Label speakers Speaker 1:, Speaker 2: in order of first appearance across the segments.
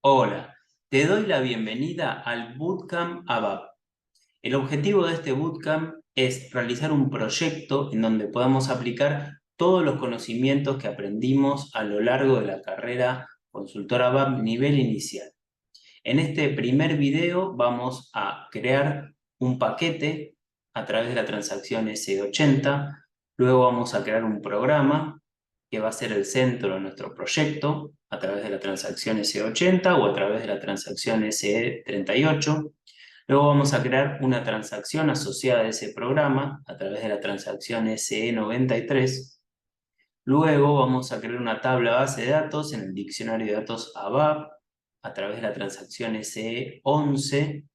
Speaker 1: Hola, te doy la bienvenida al Bootcamp ABAP. El objetivo de este Bootcamp es realizar un proyecto en donde podamos aplicar todos los conocimientos que aprendimos a lo largo de la carrera consultor ABAP nivel inicial. En este primer video vamos a crear un paquete a través de la transacción S80, luego vamos a crear un programa que va a ser el centro de nuestro proyecto a través de la transacción S80 o a través de la transacción SE38. Luego vamos a crear una transacción asociada a ese programa a través de la transacción SE93. Luego vamos a crear una tabla base de datos en el diccionario de datos ABAP a través de la transacción SE11.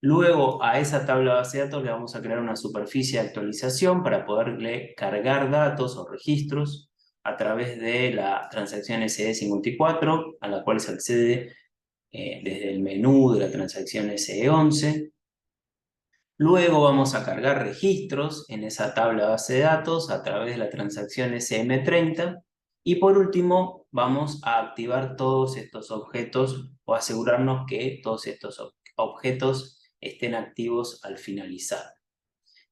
Speaker 1: Luego a esa tabla base de datos le vamos a crear una superficie de actualización para poderle cargar datos o registros a través de la transacción SE54, a la cual se accede desde el menú de la transacción SE11. Luego vamos a cargar registros en esa tabla base de datos a través de la transacción SM30. Y por último, vamos a activar todos estos objetos o asegurarnos que todos estos objetos estén activos al finalizar.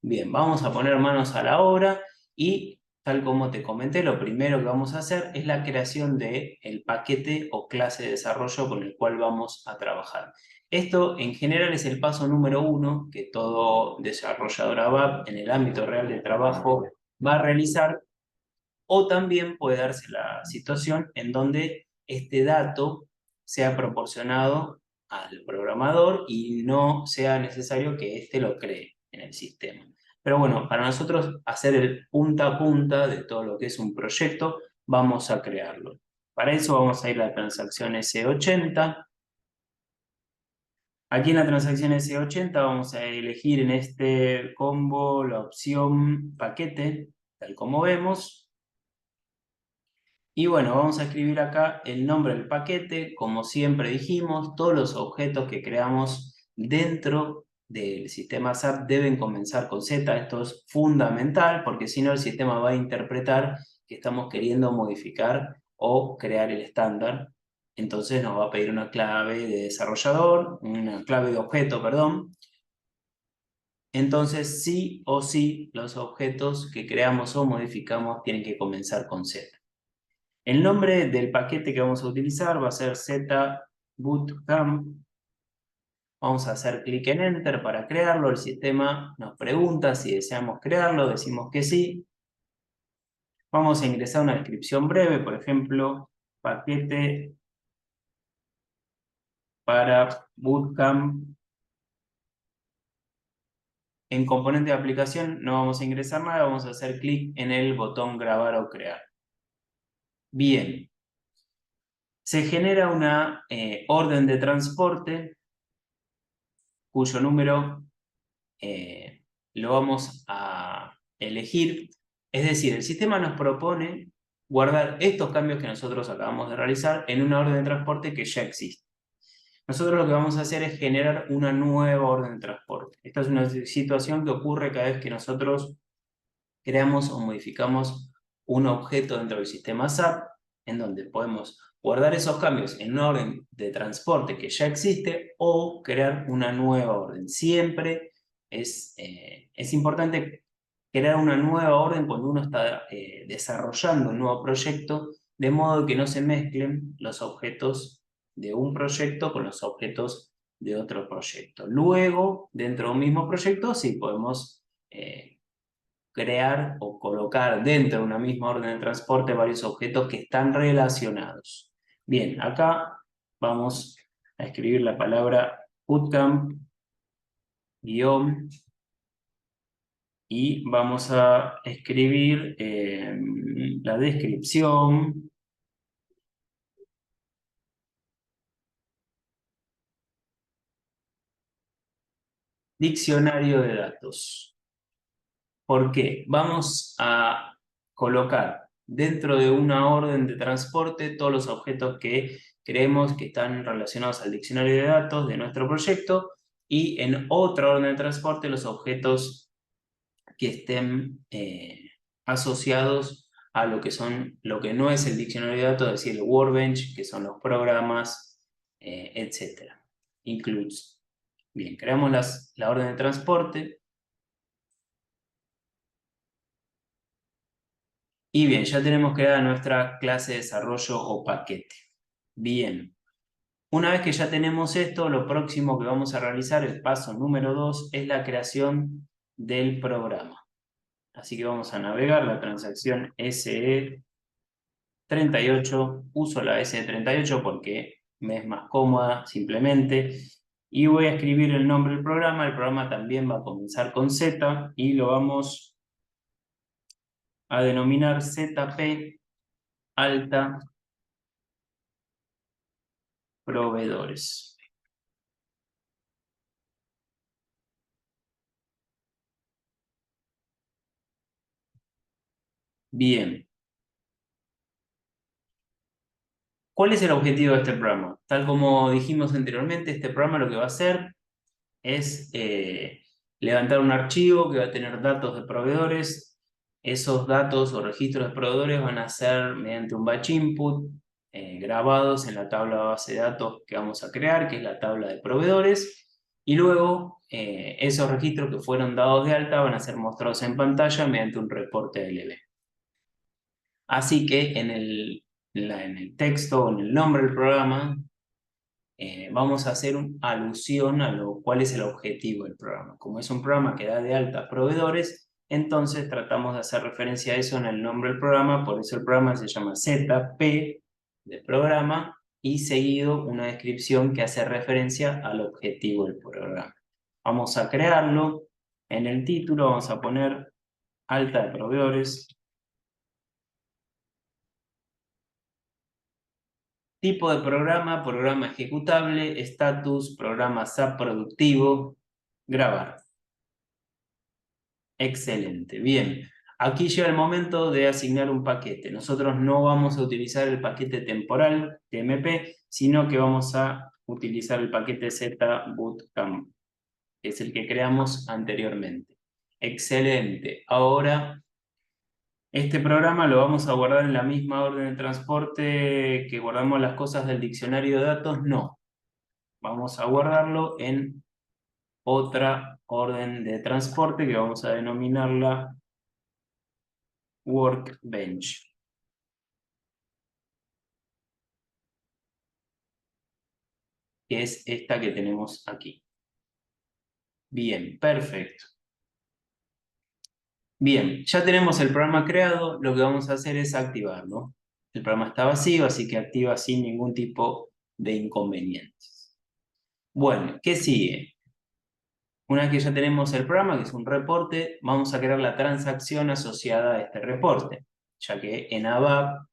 Speaker 1: Bien, vamos a poner manos a la obra y tal como te comenté, lo primero que vamos a hacer es la creación del paquete o clase de desarrollo con el cual vamos a trabajar. Esto en general es el paso número 1 que todo desarrollador ABAP en el ámbito real de trabajo va a realizar, o también puede darse la situación en donde este dato sea proporcionado al programador y no sea necesario que éste lo cree en el sistema. Pero bueno, para nosotros hacer el punta a punta de todo lo que es un proyecto, vamos a crearlo. Para eso vamos a ir a la transacción S80. Aquí en la transacción S80 vamos a elegir en este combo la opción paquete, tal como vemos. Y bueno, vamos a escribir acá el nombre del paquete. Como siempre dijimos, todos los objetos que creamos dentro del sistema SAP deben comenzar con Z. Esto es fundamental porque si no el sistema va a interpretar que estamos queriendo modificar o crear el estándar. Entonces nos va a pedir una clave de desarrollador, una clave de objeto, perdón. Entonces sí o sí los objetos que creamos o modificamos tienen que comenzar con Z. El nombre del paquete que vamos a utilizar va a ser zbootcamp. Vamos a hacer clic en Enter para crearlo. El sistema nos pregunta si deseamos crearlo, decimos que sí. Vamos a ingresar una descripción breve, por ejemplo, paquete para bootcamp. En componente de aplicación no vamos a ingresar nada, vamos a hacer clic en el botón grabar o crear. Bien, se genera una orden de transporte cuyo número lo vamos a elegir. Es decir, el sistema nos propone guardar estos cambios que nosotros acabamos de realizar en una orden de transporte que ya existe. Nosotros lo que vamos a hacer es generar una nueva orden de transporte. Esta es una situación que ocurre cada vez que nosotros creamos o modificamos un objeto dentro del sistema SAP, en donde podemos guardar esos cambios en una orden de transporte que ya existe o crear una nueva orden. Siempre es importante crear una nueva orden cuando uno está desarrollando un nuevo proyecto, de modo que no se mezclen los objetos de un proyecto con los objetos de otro proyecto. Luego, dentro de un mismo proyecto, sí podemos crear o colocar dentro de una misma orden de transporte varios objetos que están relacionados. Bien, acá vamos a escribir la palabra bootcamp guión y vamos a escribir la descripción. Diccionario de datos. ¿Por qué? Vamos a colocar dentro de una orden de transporte todos los objetos que creemos que están relacionados al diccionario de datos de nuestro proyecto, y en otra orden de transporte los objetos que estén asociados a lo que no es el diccionario de datos, es decir, el Workbench, que son los programas etc. Includes. Bien, creamos la orden de transporte. Y bien, ya tenemos creada nuestra clase de desarrollo o paquete. Bien. Una vez que ya tenemos esto, lo próximo que vamos a realizar, el paso número 2, es la creación del programa. Así que vamos a navegar la transacción SE38. Uso la SE38 porque me es más cómoda simplemente. Y voy a escribir el nombre del programa. El programa también va a comenzar con Z y lo vamos a denominar ZP alta proveedores. Bien. ¿Cuál es el objetivo de este programa? Tal como dijimos anteriormente, este programa lo que va a hacer es levantar un archivo que va a tener datos de proveedores. Esos datos o registros de proveedores van a ser mediante un batch input grabados en la tabla base de datos que vamos a crear, que es la tabla de proveedores. Y luego esos registros que fueron dados de alta van a ser mostrados en pantalla mediante un reporte LB. Así que en el texto o en el nombre del programa vamos a hacer alusión a cuál es el objetivo del programa. Como es un programa que da de alta a proveedores, entonces tratamos de hacer referencia a eso en el nombre del programa, por eso el programa se llama ZP de programa y seguido una descripción que hace referencia al objetivo del programa. Vamos a crearlo. En el título vamos a poner alta de proveedores. Tipo de programa, programa ejecutable, estatus, programa SAP productivo, grabar. Excelente, bien. Aquí llega el momento de asignar un paquete. Nosotros no vamos a utilizar el paquete temporal TMP, sino que vamos a utilizar el paquete ZBootcamp, que es el que creamos anteriormente. Excelente. Ahora, este programa lo vamos a guardar en la misma orden de transporte que guardamos las cosas del diccionario de datos. No. Vamos a guardarlo en otra orden de transporte que vamos a denominarla Workbench, que es esta que tenemos aquí. Bien, perfecto. Bien, ya tenemos el programa creado, lo que vamos a hacer es activarlo. El programa está vacío, así que activa sin ningún tipo de inconvenientes. Bueno, ¿qué sigue? Una vez que ya tenemos el programa, que es un reporte, vamos a crear la transacción asociada a este reporte, ya que en ABAP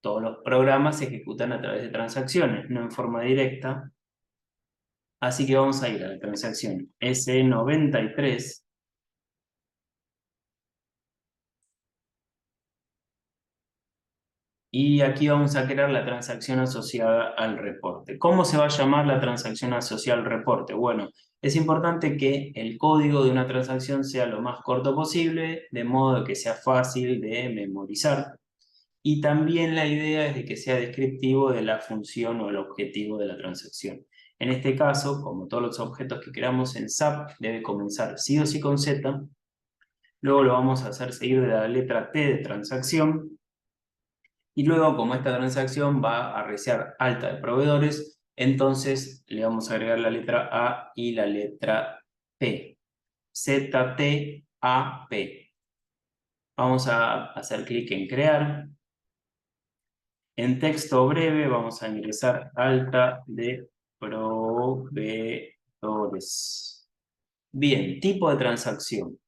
Speaker 1: todos los programas se ejecutan a través de transacciones, no en forma directa. Así que vamos a ir a la transacción S93 y aquí vamos a crear la transacción asociada al reporte. ¿Cómo se va a llamar la transacción asociada al reporte? Bueno, es importante que el código de una transacción sea lo más corto posible, de modo que sea fácil de memorizar. Y también la idea es de que sea descriptivo de la función o el objetivo de la transacción. En este caso, como todos los objetos que creamos en SAP, debe comenzar sí o sí con Z. Luego lo vamos a hacer seguir de la letra T de transacción. Y luego, como esta transacción va a reciar alta de proveedores, entonces le vamos a agregar la letra A y la letra P. ZTAP. Vamos a hacer clic en crear. En texto breve vamos a ingresar alta de proveedores. Bien, tipo de transacción.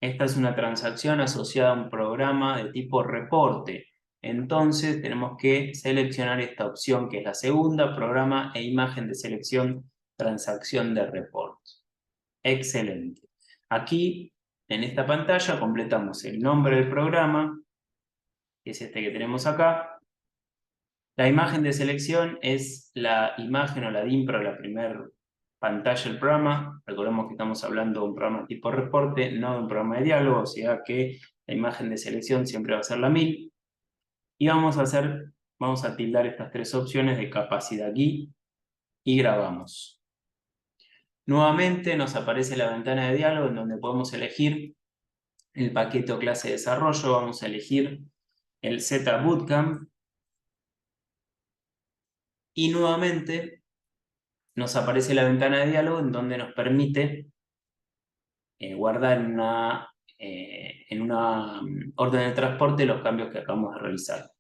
Speaker 1: Esta es una transacción asociada a un programa de tipo reporte. Entonces tenemos que seleccionar esta opción que es la segunda, programa e imagen de selección, transacción de reporte. Excelente. Aquí, en esta pantalla, completamos el nombre del programa, que es este que tenemos acá. La imagen de selección es la imagen o la DIMPRO, la primera pantalla del programa. Recordemos que estamos hablando de un programa tipo reporte, no de un programa de diálogo, o sea que la imagen de selección siempre va a ser la 1000. Y vamos a tildar estas tres opciones de capacidad GUI y grabamos. Nuevamente nos aparece la ventana de diálogo en donde podemos elegir el paquete o clase de desarrollo. Vamos a elegir el Z Bootcamp y nuevamente nos aparece la ventana de diálogo en donde nos permite guardar en una orden de transporte los cambios que acabamos de realizar.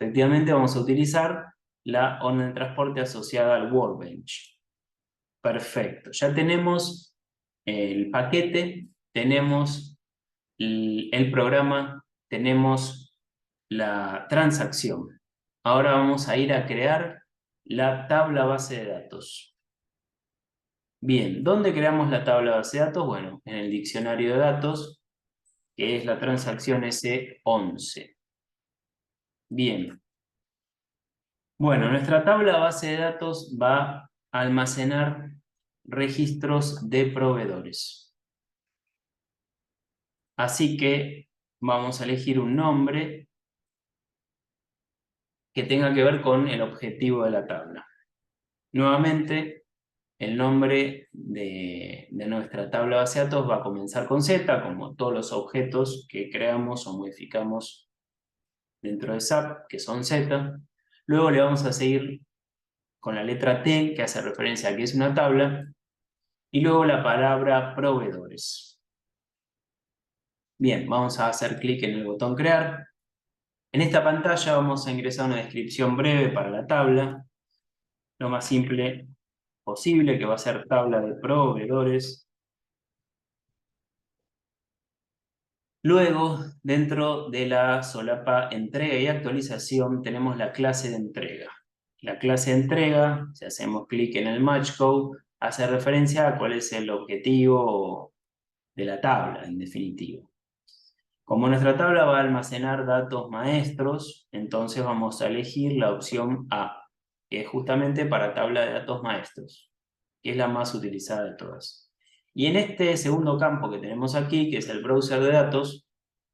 Speaker 1: Efectivamente vamos a utilizar la orden de transporte asociada al Workbench. Perfecto, ya tenemos el paquete, tenemos el programa, tenemos la transacción. Ahora vamos a ir a crear la tabla base de datos. Bien, ¿dónde creamos la tabla base de datos? Bueno, en el diccionario de datos, que es la transacción S11. Bien. Bueno, nuestra tabla base de datos va a almacenar registros de proveedores. Así que vamos a elegir un nombre que tenga que ver con el objetivo de la tabla. Nuevamente, el nombre de nuestra tabla base de datos va a comenzar con Z, como todos los objetos que creamos o modificamos dentro de SAP, que son Z. Luego le vamos a seguir con la letra T, que hace referencia a que es una tabla, y luego la palabra proveedores. Bien, vamos a hacer clic en el botón crear. En esta pantalla vamos a ingresar una descripción breve para la tabla, lo más simple posible, que va a ser tabla de proveedores. Luego, dentro de la solapa entrega y actualización, tenemos la clase de entrega. La clase de entrega, si hacemos clic en el match code, hace referencia a cuál es el objetivo de la tabla, en definitiva. Como nuestra tabla va a almacenar datos maestros, entonces vamos a elegir la opción A, que es justamente para tabla de datos maestros, que es la más utilizada de todas. Y en este segundo campo que tenemos aquí, que es el browser de datos,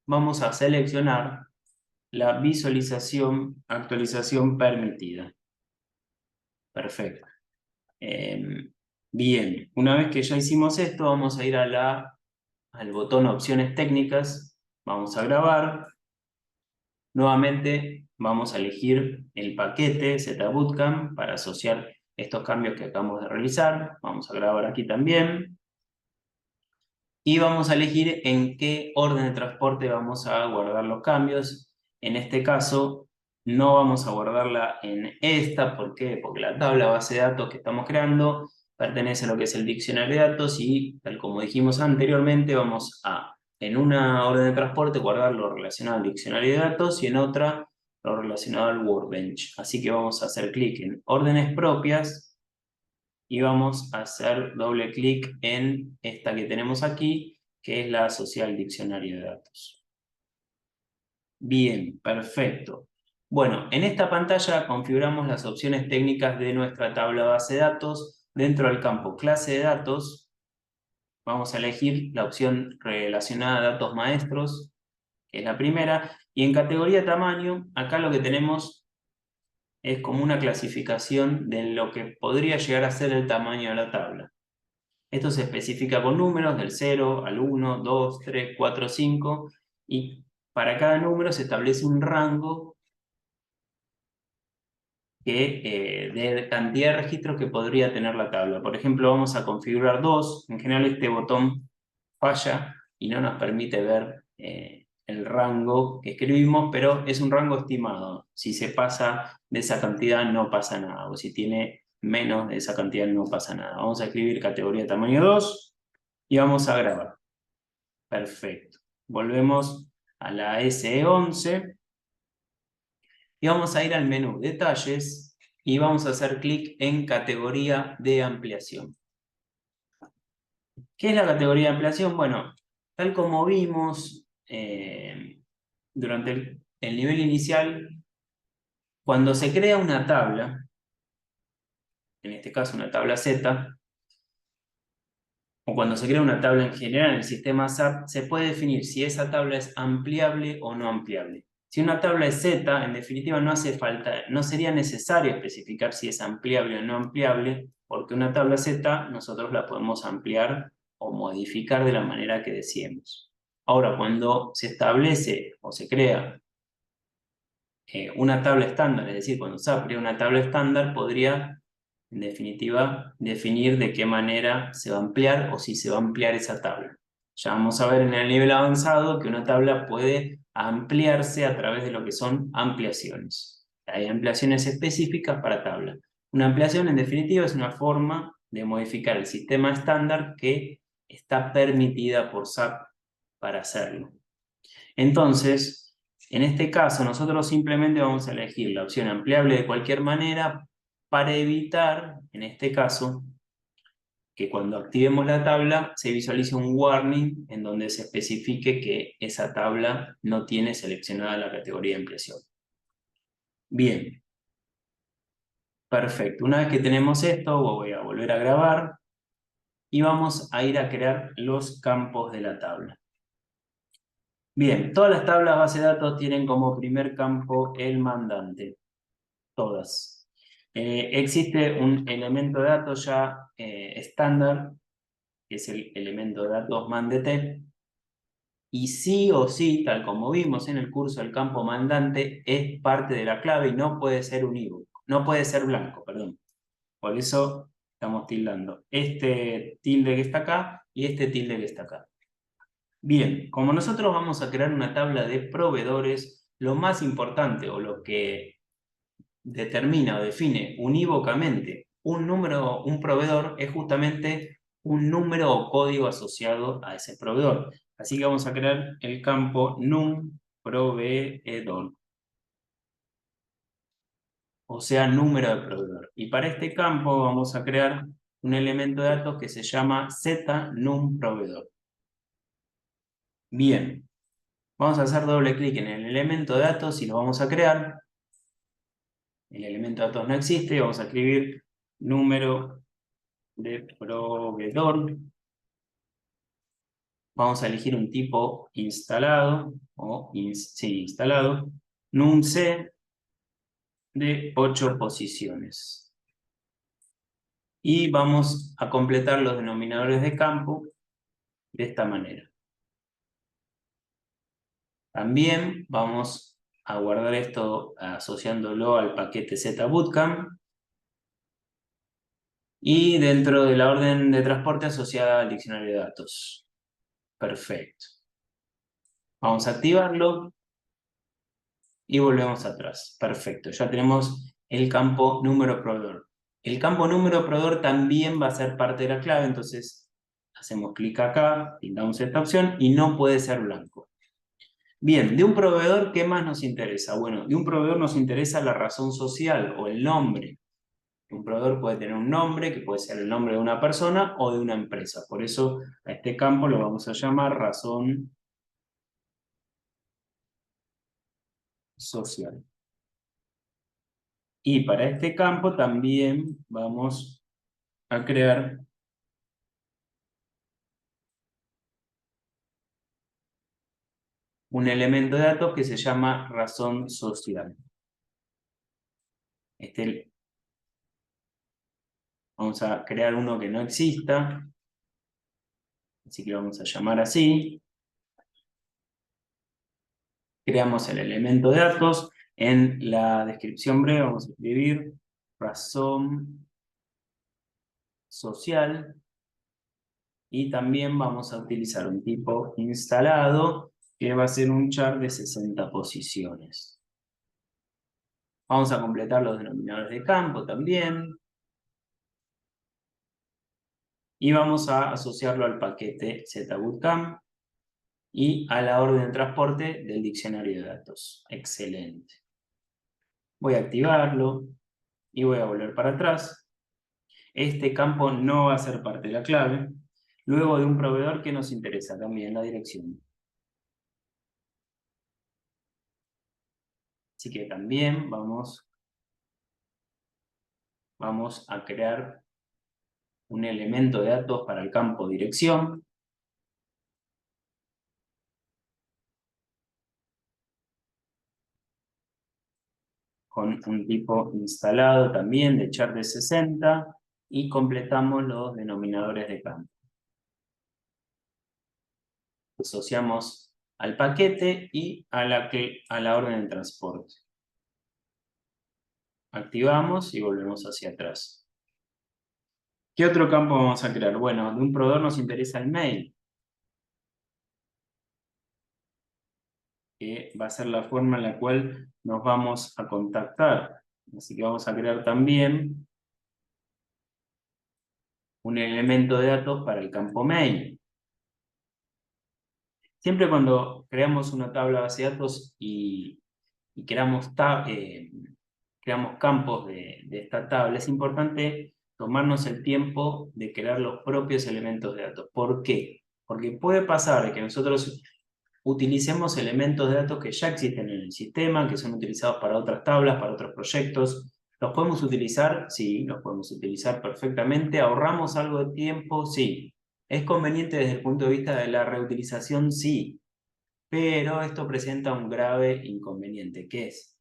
Speaker 1: vamos a seleccionar la visualización, actualización permitida. Perfecto. Bien, una vez que ya hicimos esto, vamos a ir al botón opciones técnicas, vamos a grabar. Nuevamente vamos a elegir el paquete ZBootcamp para asociar estos cambios que acabamos de realizar. Vamos a grabar aquí también. Y vamos a elegir en qué orden de transporte vamos a guardar los cambios. En este caso, no vamos a guardarla en esta. ¿Por qué? Porque la tabla base de datos que estamos creando pertenece a lo que es el diccionario de datos y, tal como dijimos anteriormente, vamos a, en una orden de transporte, guardar lo relacionado al diccionario de datos y en otra lo relacionado al Workbench. Así que vamos a hacer clic en órdenes propias y vamos a hacer doble clic en esta que tenemos aquí, que es la asociada al diccionario de datos. Bien, perfecto. Bueno, en esta pantalla configuramos las opciones técnicas de nuestra tabla base de datos. Dentro del campo clase de datos, vamos a elegir la opción relacionada a datos maestros, que es la primera, y en categoría tamaño, acá lo que tenemos es como una clasificación de lo que podría llegar a ser el tamaño de la tabla. Esto se especifica con números del 0 al 1, 2, 3, 4, 5 y para cada número se establece un rango de cantidad de registros que podría tener la tabla. Por ejemplo, vamos a configurar 2. En general este botón falla y no nos permite ver el rango que escribimos, pero es un rango estimado. Si se pasa de esa cantidad no pasa nada, o si tiene menos de esa cantidad no pasa nada. Vamos a escribir categoría tamaño 2 y vamos a grabar. Perfecto. Volvemos a la S11 y vamos a ir al menú Detalles y vamos a hacer clic en Categoría de ampliación. ¿Qué es la categoría de ampliación? Bueno, tal como vimos durante el nivel inicial, cuando se crea una tabla, en este caso una tabla Z, o cuando se crea una tabla en general en el sistema SAP, se puede definir si esa tabla es ampliable o no ampliable. Si una tabla es Z, en definitiva no hace falta, no sería necesario especificar si es ampliable o no ampliable, porque una tabla Z nosotros la podemos ampliar o modificar de la manera que deseemos. Ahora, cuando se establece o se crea una tabla estándar, es decir, cuando se abre una tabla estándar, podría, en definitiva, definir de qué manera se va a ampliar o si se va a ampliar esa tabla. Ya vamos a ver en el nivel avanzado que una tabla puede ampliarse a través de lo que son ampliaciones. Hay ampliaciones específicas para tabla. Una ampliación, en definitiva, es una forma de modificar el sistema estándar que está permitida por SAP para hacerlo. Entonces, en este caso, nosotros simplemente vamos a elegir la opción ampliable de cualquier manera para evitar, en este caso, que cuando activemos la tabla se visualice un warning en donde se especifique que esa tabla no tiene seleccionada la categoría de ampliación. Bien, perfecto. Una vez que tenemos esto, voy a volver a grabar y vamos a ir a crear los campos de la tabla. Bien, todas las tablas base de datos tienen como primer campo el mandante. Todas. Existe un elemento de datos ya estándar, que es el elemento de datos mandate, y sí o sí, tal como vimos en el curso, el campo mandante es parte de la clave y no puede ser unívoco, no puede ser blanco, perdón. Por eso estamos tildando este tilde que está acá y este tilde que está acá. Bien, como nosotros vamos a crear una tabla de proveedores, lo más importante o lo que determina o define unívocamente un número, un proveedor, es justamente un número o código asociado a ese proveedor. Así que vamos a crear el campo num proveedor, o sea, número de proveedor. Y para este campo vamos a crear un elemento de datos que se llama znumProveedor. Bien, vamos a hacer doble clic en el elemento de datos y lo vamos a crear. El elemento de datos no existe, vamos a escribir número de proveedor. Vamos a elegir un tipo instalado, instalado, num_c de 8 posiciones. Y vamos a completar los denominadores de campo de esta manera. También vamos a guardar esto asociándolo al paquete zbootcamp y dentro de la orden de transporte asociada al diccionario de datos. Perfecto. Vamos a activarlo y volvemos atrás. Perfecto, ya tenemos el campo número proveedor. El campo número proveedor también va a ser parte de la clave, entonces hacemos clic acá, pintamos esta opción y no puede ser blanco. Bien, de un proveedor, ¿qué más nos interesa? Bueno, de un proveedor nos interesa la razón social o el nombre. Un proveedor puede tener un nombre, que puede ser el nombre de una persona o de una empresa. Por eso a este campo lo vamos a llamar razón social. Y para este campo también vamos a crear un elemento de datos que se llama razón social. Vamos a crear uno que no exista, así que lo vamos a llamar así. Creamos el elemento de datos. En la descripción breve vamos a escribir razón social. Y también vamos a utilizar un tipo instalado que va a ser un char de 60 posiciones. Vamos a completar los denominadores de campo también. Y vamos a asociarlo al paquete zbootcamp y a la orden de transporte del diccionario de datos. Excelente. Voy a activarlo y voy a volver para atrás. Este campo no va a ser parte de la clave. Luego de un proveedor que nos interesa también la dirección. Así que también vamos a crear un elemento de datos para el campo dirección. Con un tipo instalado también de char de 60 y completamos los denominadores de campo. Asociamos al paquete y a la orden de transporte. Activamos y volvemos hacia atrás. ¿Qué otro campo vamos a crear? Bueno, de un proveedor nos interesa el mail, que va a ser la forma en la cual nos vamos a contactar. Así que vamos a crear también un elemento de datos para el campo mail. Siempre cuando creamos una tabla base de datos y creamos campos de esta tabla, es importante tomarnos el tiempo de crear los propios elementos de datos. ¿Por qué? Porque puede pasar de que nosotros utilicemos elementos de datos que ya existen en el sistema, que son utilizados para otras tablas, para otros proyectos. ¿Los podemos utilizar? Sí, los podemos utilizar perfectamente. ¿Ahorramos algo de tiempo? Sí. ¿Es conveniente desde el punto de vista de la reutilización? Sí. Pero esto presenta un grave inconveniente, que es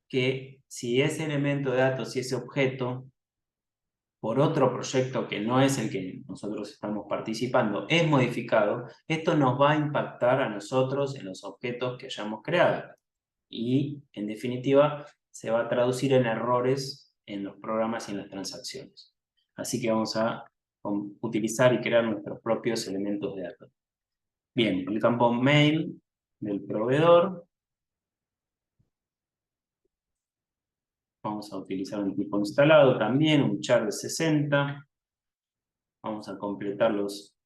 Speaker 1: que si ese elemento de datos, si ese objeto, por otro proyecto que no es el que nosotros estamos participando, es modificado, esto nos va a impactar a nosotros en los objetos que hayamos creado. Y, en definitiva, se va a traducir en errores en los programas y en las transacciones. Así que vamos a utilizar y crear nuestros propios elementos de datos. Bien, el campo mail del proveedor. Vamos a utilizar un tipo instalado también, un char de 60. Vamos a completar los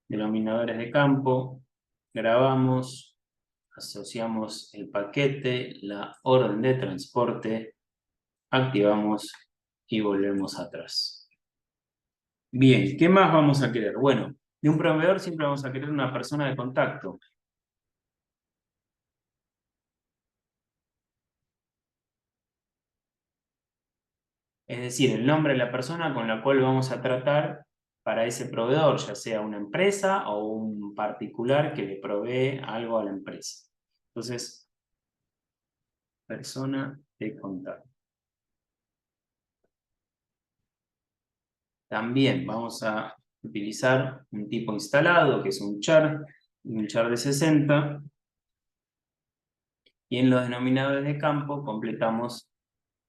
Speaker 1: denominadores de campo. Grabamos, asociamos el paquete, la orden de transporte, activamos y volvemos atrás. Bien, ¿qué más vamos a querer? Bueno, de un proveedor siempre vamos a querer una persona de contacto. Es decir, el nombre de la persona con la cual vamos a tratar para ese proveedor, ya sea una empresa o un particular que le provee algo a la empresa. Entonces, persona de contacto. También vamos a utilizar un tipo instalado, que es un char de 60, y en los denominadores de campo completamos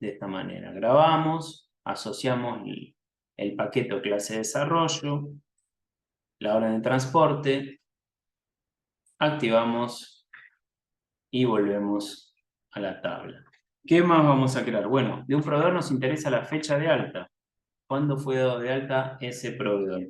Speaker 1: de esta manera. Grabamos, asociamos el paquete o clase de desarrollo, la orden de transporte, activamos y volvemos a la tabla. ¿Qué más vamos a crear? Bueno, de un proveedor nos interesa la fecha de alta. ¿Cuándo fue dado de alta ese proveedor?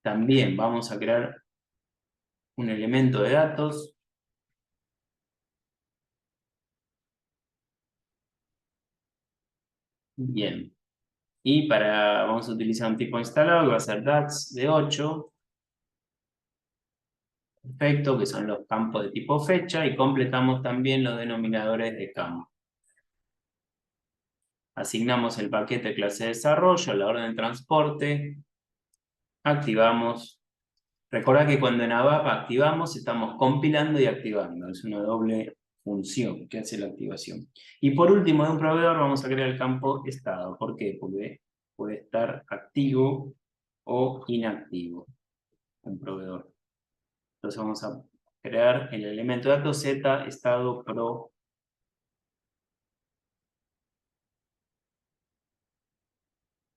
Speaker 1: También vamos a crear un elemento de datos. Bien. Y vamos a utilizar un tipo instalado que va a ser DAX de 8. Perfecto, que son los campos de tipo fecha, y completamos también los denominadores de campo. Asignamos el paquete clase de desarrollo, la orden de transporte, activamos. Recordad que cuando en ABAP activamos, estamos compilando y activando. Es una doble función que hace la activación. Y por último, de un proveedor vamos a crear el campo estado. ¿Por qué? Porque puede estar activo o inactivo un proveedor. Entonces vamos a crear el elemento de datos Z, estado pro,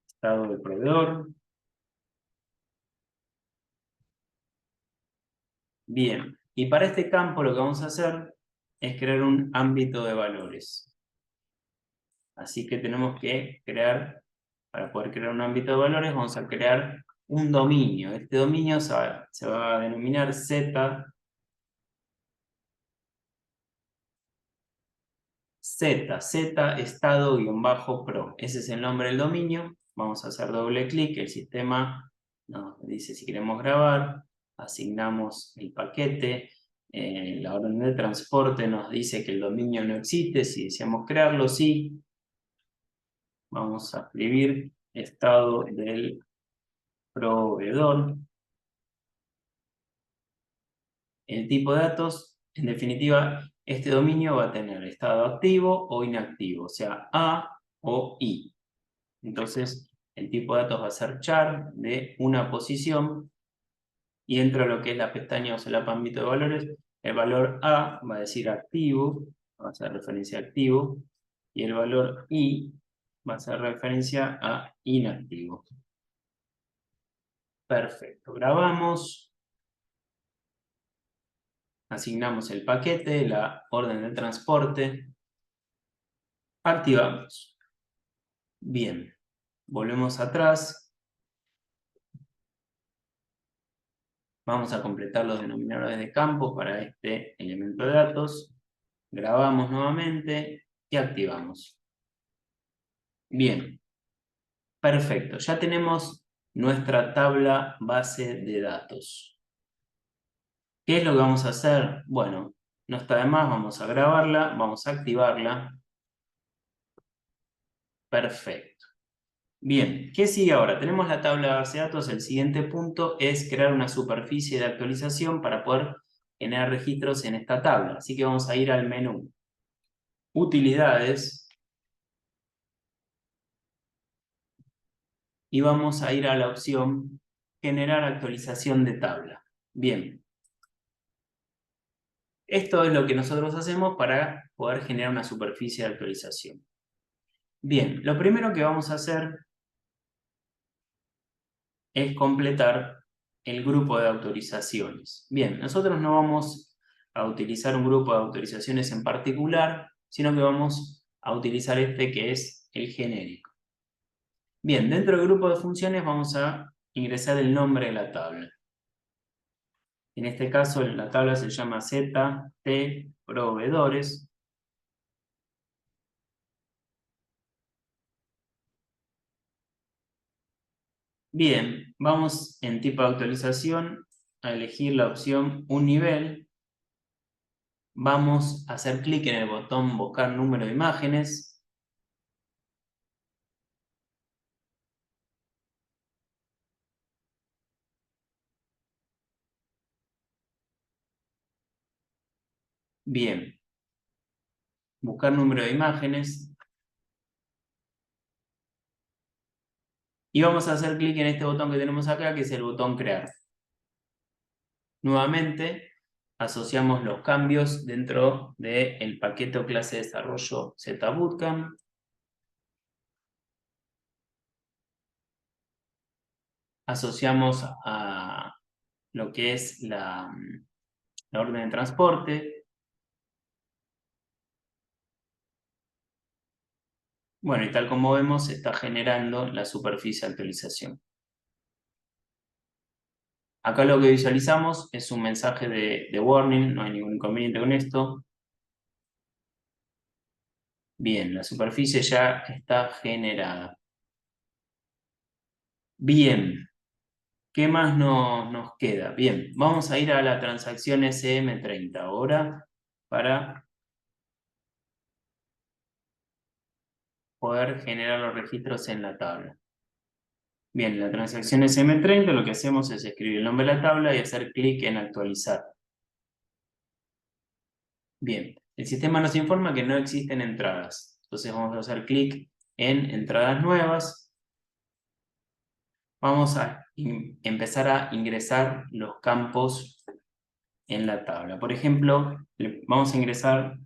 Speaker 1: estado del proveedor. Bien, y para este campo lo que vamos a hacer es crear un ámbito de valores. Así que tenemos que crear, para poder crear un ámbito de valores, vamos a crear un dominio. Este dominio se va a denominar Z, estado-pro. Ese es el nombre del dominio. Vamos a hacer doble clic, el sistema nos dice si queremos grabar, asignamos el paquete, la orden de transporte nos dice que el dominio no existe, si deseamos crearlo, sí. Vamos a escribir estado del proveedor. El tipo de datos En definitiva, este dominio va a tener estado activo o inactivo, o sea, A o I. Entonces, el tipo de datos va a ser char de una posición y dentro de lo que es la pestaña o solapa ámbito de valores, el valor A va a decir activo, va a ser referencia a activo, y el valor I va a ser referencia a inactivo. Perfecto, grabamos, asignamos el paquete, la orden de transporte, activamos. Bien, volvemos atrás, vamos a completar los denominadores de campo para este elemento de datos, grabamos nuevamente y activamos. Bien, perfecto, ya tenemos nuestra tabla base de datos. ¿Qué es lo que vamos a hacer? Bueno, no está de más, vamos a grabarla, vamos a activarla. Perfecto. Bien, ¿qué sigue ahora? Tenemos la tabla de base de datos, el siguiente punto es crear una superficie de actualización para poder generar registros en esta tabla. Así que vamos a ir al menú Utilidades y vamos a ir a la opción Generar actualización de tabla. Bien, esto es lo que nosotros hacemos para poder generar una superficie de actualización. Bien, lo primero que vamos a hacer es completar el grupo de autorizaciones. Bien, nosotros no vamos a utilizar un grupo de autorizaciones en particular, sino que vamos a utilizar este que es el genérico. Bien, dentro del grupo de funciones vamos a ingresar el nombre de la tabla. En este caso la tabla se llama ZT proveedores. Bien, vamos en tipo de actualización a elegir la opción un nivel. Vamos a hacer clic en el botón buscar número de imágenes. Bien, buscar número de imágenes. Y vamos a hacer clic en este botón que tenemos acá, que es el botón crear. Nuevamente, asociamos los cambios dentro del paquete o clase de desarrollo ZBootcamp. Asociamos a lo que es la orden de transporte. Bueno, y tal como vemos, se está generando la superficie de actualización. Acá lo que visualizamos es un mensaje de warning, no hay ningún inconveniente con esto. Bien, la superficie ya está generada. Bien, ¿qué más nos queda? Bien, vamos a ir a la transacción SM30 ahora para poder generar los registros en la tabla. Bien, la transacción SM30 lo que hacemos es escribir el nombre de la tabla y hacer clic en actualizar. Bien, el sistema nos informa que no existen entradas. Entonces vamos a hacer clic en entradas nuevas. Vamos a empezar a ingresar los campos en la tabla. Por ejemplo, vamos a ingresar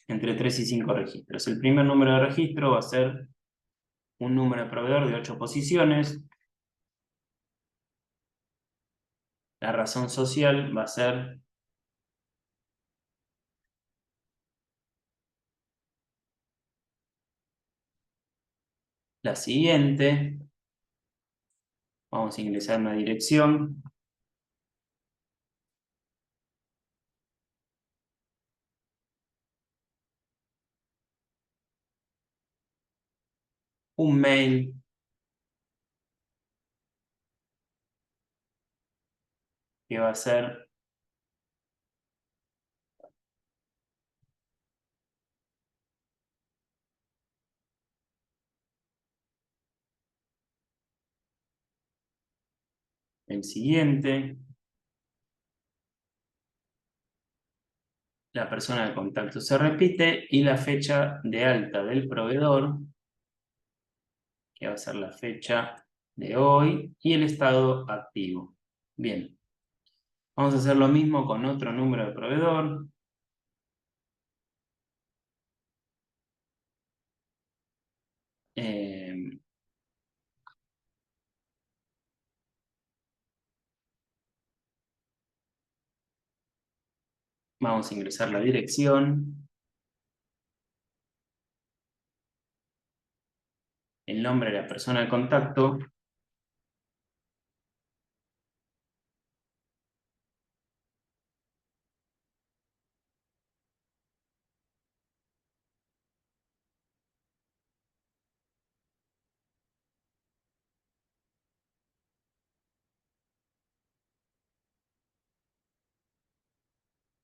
Speaker 1: entre 3 y 5 registros. El primer número de registro va a ser un número de proveedor de 8 posiciones. La razón social va a ser la siguiente. Vamos a ingresar una dirección, un mail, que va a ser el siguiente. la persona de contacto se repite y la fecha de alta del proveedor, que va a ser la fecha de hoy, y el estado activo. Bien, vamos a hacer lo mismo con otro número de proveedor. Eh, Vamos a ingresar la dirección, el nombre de la persona de contacto,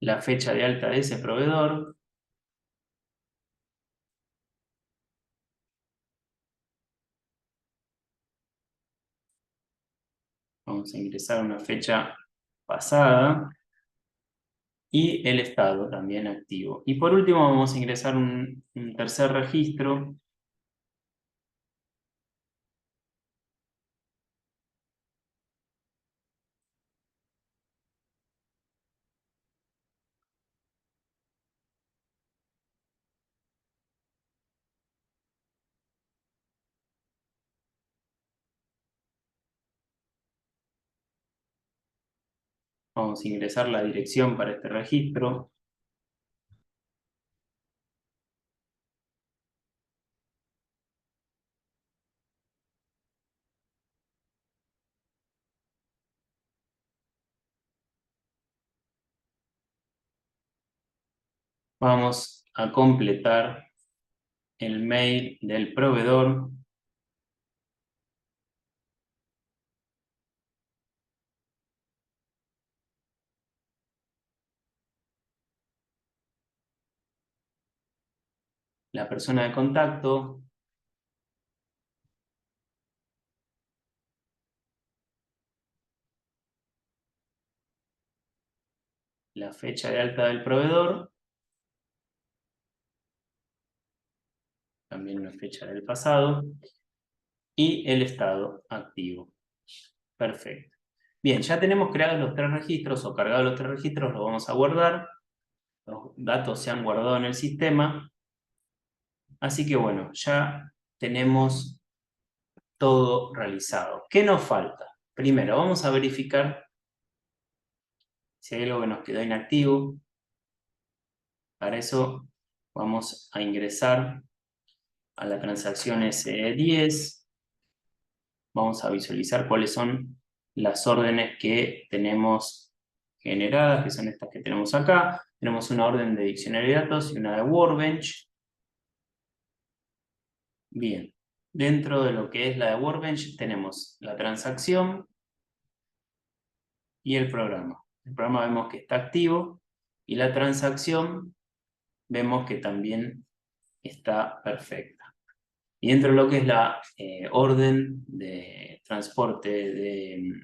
Speaker 1: la fecha de alta de ese proveedor, vamos a ingresar una fecha pasada y el estado también activo. Y por último vamos a ingresar un tercer registro, vamos a ingresar la dirección para este registro, vamos a completar el mail del proveedor, la persona de contacto, la fecha de alta del proveedor, también una fecha del pasado, y el estado activo. Perfecto. Bien, ya tenemos creados los tres registros o cargados los tres registros, los vamos a guardar. Los datos se han guardado en el sistema. Así que bueno, ya tenemos todo realizado. ¿Qué nos falta? Primero, vamos a verificar si hay algo que nos quedó inactivo. Para eso vamos a ingresar a la transacción S10. Vamos a visualizar cuáles son las órdenes que tenemos generadas, que son estas que tenemos acá. Tenemos una orden de diccionario de datos y una de Workbench. Bien, dentro de lo que es la de Workbench tenemos la transacción y el programa. El programa vemos que está activo y la transacción vemos que también está perfecta. Y dentro de lo que es la orden de transporte de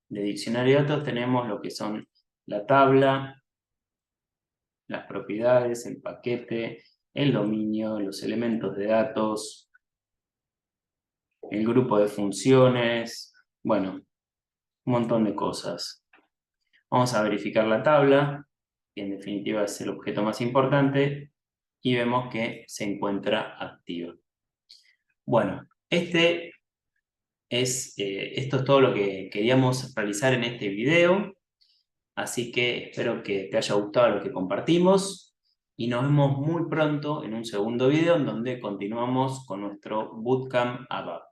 Speaker 1: diccionario de datos tenemos lo que son la tabla, las propiedades, el paquete, el dominio, los elementos de datos, el grupo de funciones, bueno, un montón de cosas. Vamos a verificar la tabla, que en definitiva es el objeto más importante, y vemos que se encuentra activa. Bueno, esto es todo lo que queríamos realizar en este video, así que espero que te haya gustado lo que compartimos y nos vemos muy pronto en un segundo video en donde continuamos con nuestro Bootcamp ABAP.